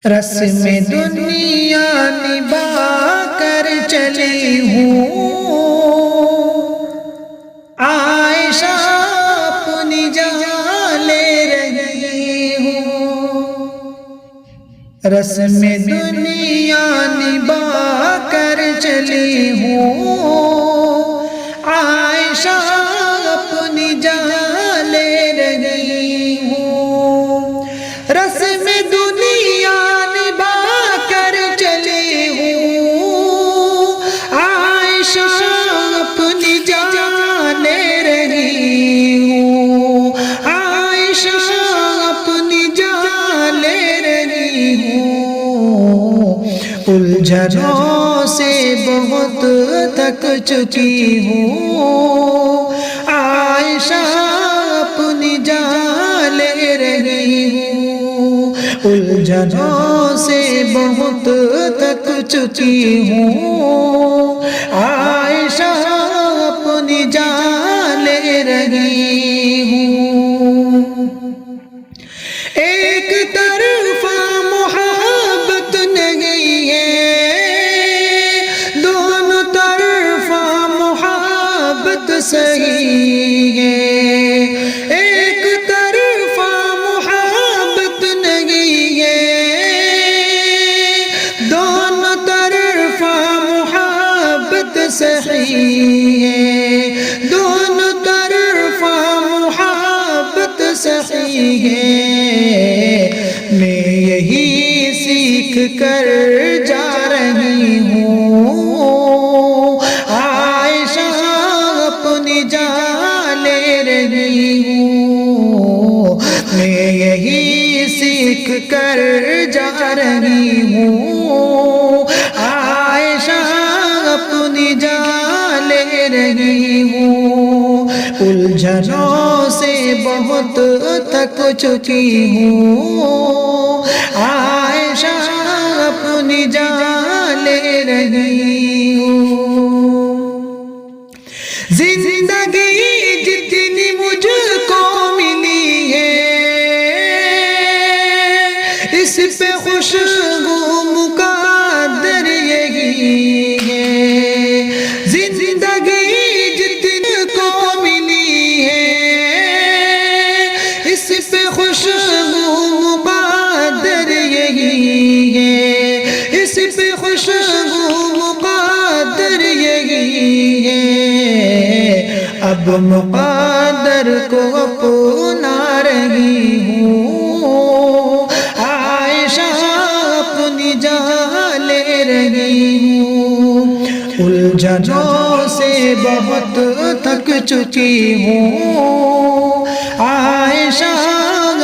رسم دنیا نبھا کر چلی ہوں، عائشہ اپنی جان لے رہی ہوں۔ رسم دنیا نبھا کر چلی ہوں، عائشہ اپنی جان لے رہی ہوں۔ رسم دنیا نبھا کر چلی ہوں، عائشہ اپنی جان لے رہی ہوں، عائشہ اپنی جان لے رہی ہوں۔ الجھنوں سے بہت تھک چکی ہوں، عائشہ اپنی جان لے رہی ہوں۔ الجھنوں سے بہت تھک چکی ہوں، عائشہ اپنی جان لے رہی ہوں۔ ایک طرفہ محبت نہیں ہے، دونوں طرفہ محبت صحیح ہے۔ ایک طرفہ محبت نہیں ہے، دونوں طرفہ محبت صحیح ہے، دونوں طرفہ محبت صحیح ہے۔ میں یہی سیکھ کر جا رہی ہوں، عائشہ اپنی جان لے رہی ہوں۔ میں یہی سیکھ کر جا رہی ہوں، عائشہ اپنی جان لے رہی ہوں۔ الجھنوں سے بہت تھک چکی ہوں، عائشہ اپنی جان لے رہی ہوں۔ زندگی جتنی مجھ کو ملی ہے، اس پہ خوشبو مقدر یہی ہے۔ زندگی جتنی کو ملی ہے، اس پہ خوشبو مقدر یہی ہے، اس پہ خوشبو مقدر یہی ہے۔ اب مقدر کو اپنا رہی ہوں، عائشہ اپنی جان لے رہی ہوں۔ الجھنوں سے بہت تھک چکی ہوں، عائشہ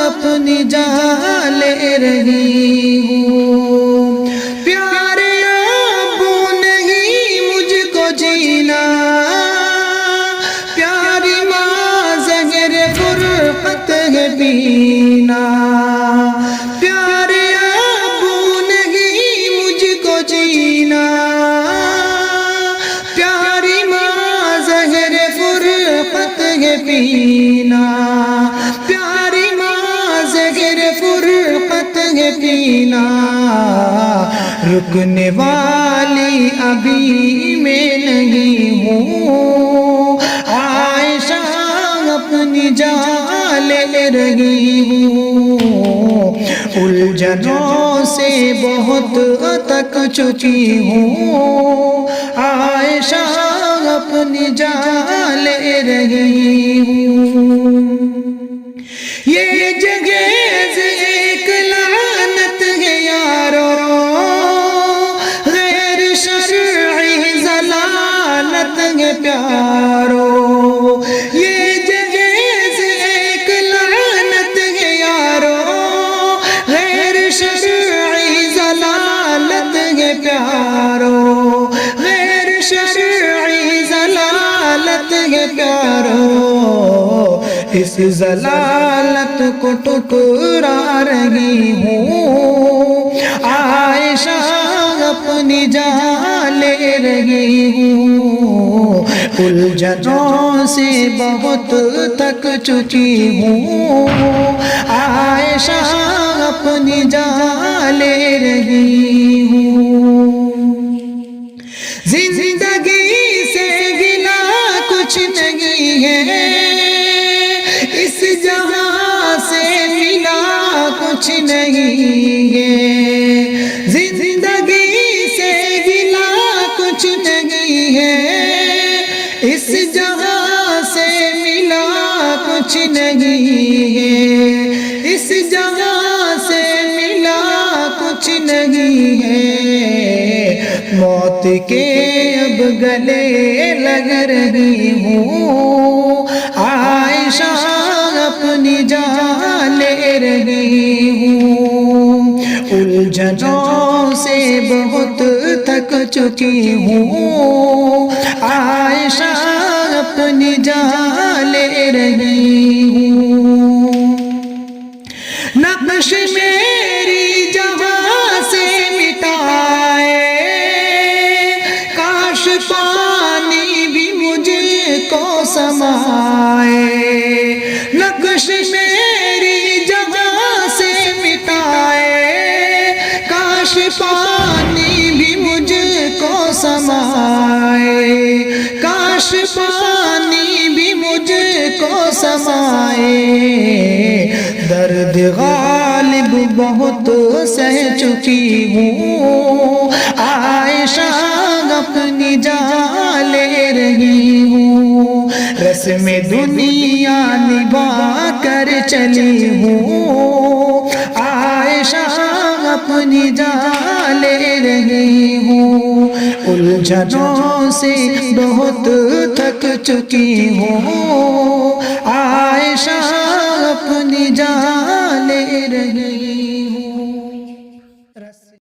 اپنی جان لے رہی ہوں۔ پیارے ابو نہیں مجھ کو جینا، پیاری ماں زہر فرقت ہے پینا۔ پیارے ابو نہیں مجھ کو جینا، پیاری ماں زہر فرقت ہے پینا۔ پیاری ماں زہر فرقت ہے پینا۔ رکنے والی ابھی میں نہیں ہوں، عائشہ اپنی جان لے رہی ہوں۔ الجھنوں سے بہت تھک چکی ہوں، عائشہ اپنی جان لے رہی ہوں۔ یہ جگہ ایک لعنت ہے یارو، غیر شرعی ضلالت ہے پیارو۔ یہ جگہ ایک لعنت ہے یارو، غیر شرعی ضلالت ہے پیارو، غیر شرعی ضلالت ہے پیارو۔ اس ضلالت کو ٹکرا رہی ہوں، عائشہ اپنی جان لے رہی ہوں۔ الجھنوں سے بہت تھک چکی ہوں، عائشہ اپنی جان لے رہی ہوں، زندگی سے گلا کچھ نہیں ہے، اس جہاں سے ملا کچھ نہیں ہے، زندگی سے گلا کچھ نہیں ہے، اس جہاں سے ملا کچھ نہیں ہے، اس جہاں سے ملا کچھ نہیں ہے، موت کے اب گلے لگ رہی ہوں، عائشہ اپنی جان لے رہی ہوں، الجھنوں سے بہت تھک چکی ہوں، عائشہ اپنی جان لے رہی ہوں، نقش میری جہاں سے مٹائے، کاش پانی بھی مجھ کو سمائے، نقش میری جہاں سے مٹائے، کاش پانی بھی مجھ کو سمائے، کاش پانی بھی مجھ کو سمائے، درد غالب بہت سہ چکی ہوں، عائشہ اپنی جان لے رہی ہوں، رسم دنیا نبھا کر چلی ہوں، عائشہ اپنی جان لے رہی ہوں، الجھنوں سے بہت تھک چکی ہوں، عائشہ اپنی جان لے رہی ہوں۔